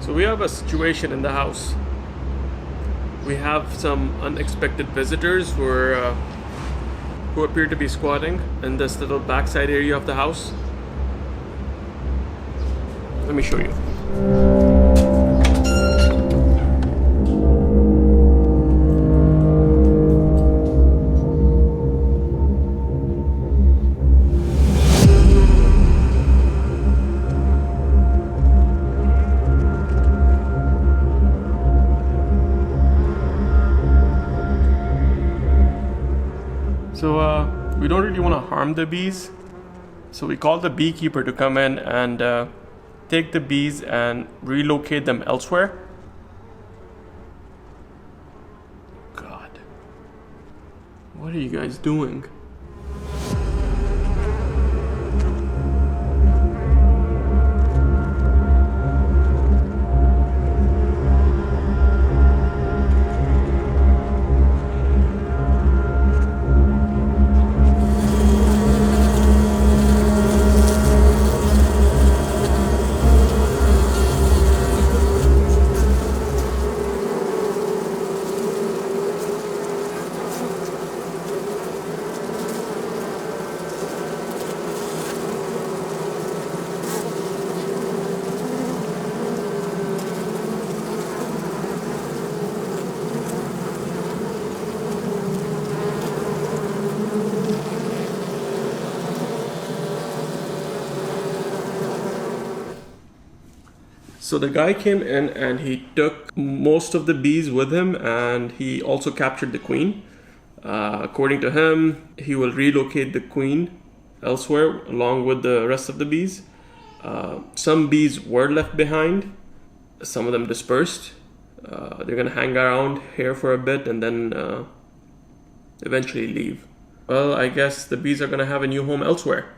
So we have a situation in the house. We have some unexpected visitors who appear to be squatting in this little backside area of the house. Let me show you. So we don't really want to harm the bees. So we called the beekeeper to come in and take the bees and relocate them elsewhere. God, what are you guys doing? So the guy came in and he took most of the bees with him, and he also captured the queen. According to him, he will relocate the queen elsewhere along with the rest of the bees. Some bees were left behind, some of them dispersed. They're gonna hang around here for a bit and then eventually leave. Well, I guess the bees are gonna have a new home elsewhere.